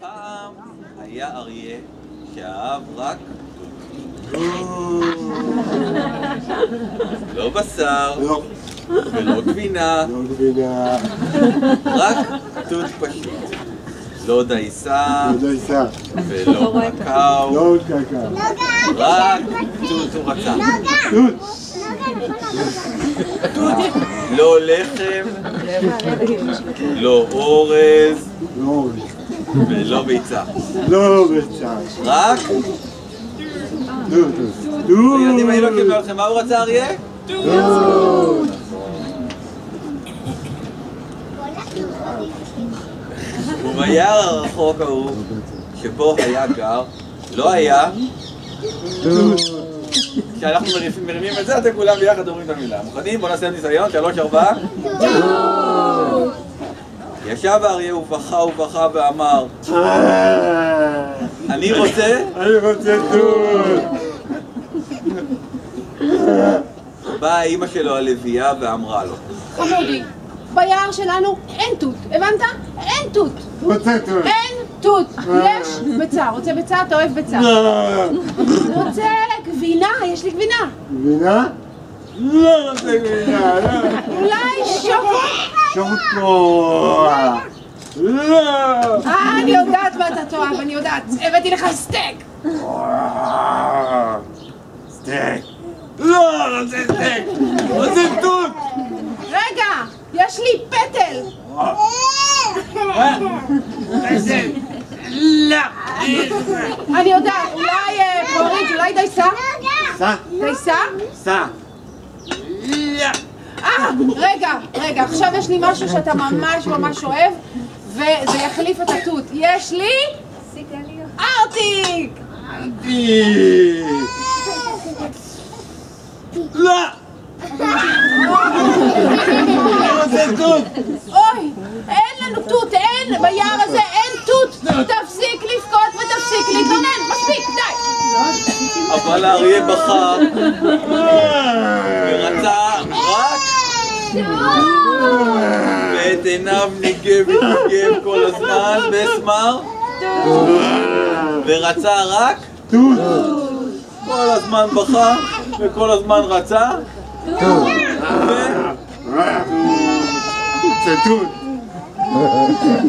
פעם היה אריה שאהב רק לא בשר, ולא גבינה, רק תות פשוט. לא דייסה, ולא קקאו, רק תות הוא רצה. תות, לא לחם, לא אורז, ולא ביצה. רק ילדים, אני לא קיבלו לכם, מה הוא רצה אריה? תות! וביער הרחוק ההוא, שבו היה גר, לא היה כשאנחנו מרימים את זה, אתם כולם ביחד אומרים את המילה. מוכנים? בואו נעשה ניסיון, 3, 4. ישב האריה ובכה ואמר, אני רוצה תות. באה אמא שלו הלוויה ואמרה לו, חמודי, ביער שלנו אין תות, הבנת? אין תות. אין תות. יש ביצה. רוצה ביצה? אתה אוהב ביצה. רוצה גבינה? יש לי גבינה. גבינה? לא רוצה גבינה. אולי שוקו? שוקו. לא. אני יודעת מה אתה תאהב, אני יודעת. הבאתי לך סטייק. סטייק. לא רוצה סטייק. רוצה תות. רגע, יש לי פטל. לא. אני יודעת, אולי פורית, אולי דייסה? דייסה? סע. רגע, עכשיו יש לי משהו שאתה ממש אוהב, וזה יחליף את התות. יש לי ארטיק! לא! אוי, אין לנו תות, אין, ביער הזה אין תות. תפסיק לבכות ותפסיק להתלונן, מספיק, די. אבל האריה בכה ורצה רק ואת עיניו ניגב כל הזמן בסמר ורצה רק תות. כל הזמן בכה וכל הזמן רצה תות.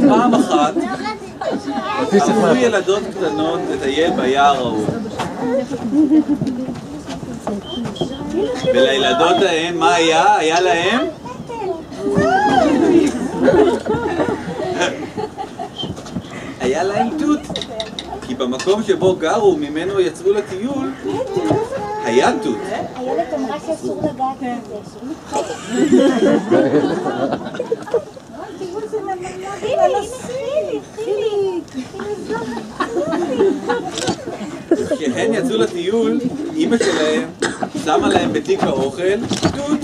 פעם אחת עברו ילדות קטנות לטייל ביער ההוא ולילדות ההן, מה היה? היה להם? היה להם תות כי במקום שבו גרו ממנו יצאו לטיול היה תות. הילד אמרה שאסור לגעת בזה. כשהן יצאו לטיול, אמא שלהם שמה להם בתיק האוכל תות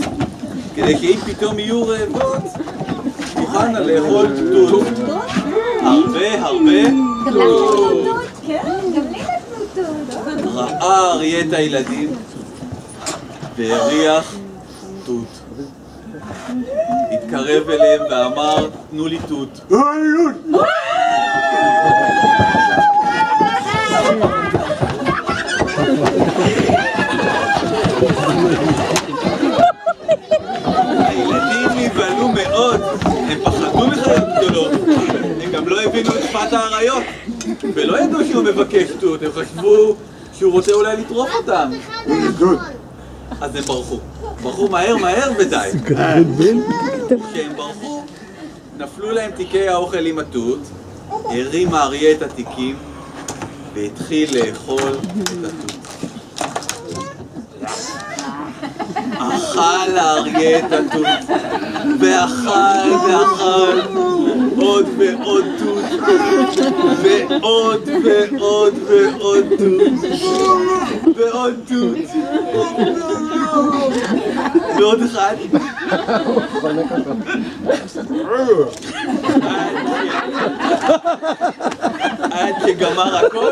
כדי שאם פתאום יהיו רעבות תוכלנה לאכול תות. הרבה תות. ראה אריה את הילדים והריח תות. התקרב אליהם ואמר, תנו לי תות. הילדים נבהלו מאוד, הם פחדו מחיות גדולות, הם גם לא הבינו את שפת האריות ולא ידעו שהוא מבקש תות, הם חשבו שהוא רוצה אולי לטרוף אותם. אז הם ברחו מהר ודי. כשהם ברחו, נפלו להם תיקי האוכל עם התות, הרים האריה את התיקים והתחיל לאכול את התות. אכל האריה את התות, ואכל עוד ועוד תות, ועוד תות, ועוד תות, ועוד אחד. עד שגמר הכל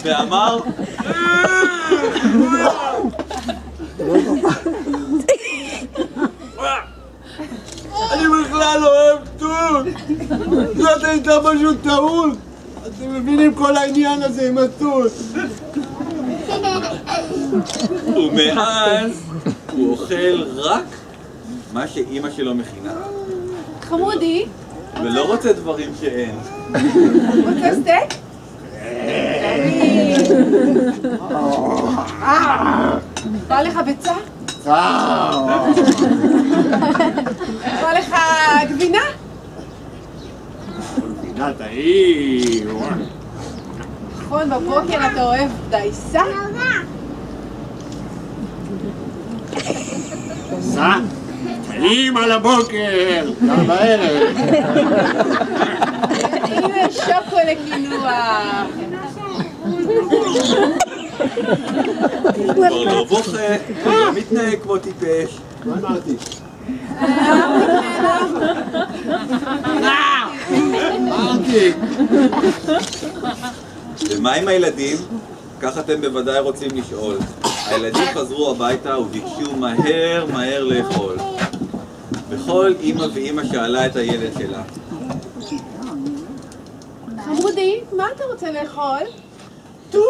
ואמר אני בכלל לא אוהב תות, זאת הייתה פשוט טעות, אתם מבינים כל העניין הזה עם התות? ומאז הוא אוכל רק מה שאימא שלו מכינה. חמודי, ולא רוצה דברים שאין. רוצה סטייק? בא לך ביצה? בא לך גבינה? גבינה טעים. נכון, בבוקר אתה אוהב דייסה? סע, טעים על הבוקר, גם בערב. הנה שוקו לקינוח. כבר לא בוכה, לא מתנהג כמו טיפש. מה אמרתי? אמרתי. ומה עם הילדים? כך אתם בוודאי רוצים לשאול. הילדים חזרו הביתה וביקשו מהר לאכול. וכל אמא ואמא שאלה את הילד שלה. חמודי, מה אתה רוצה לאכול? טוב!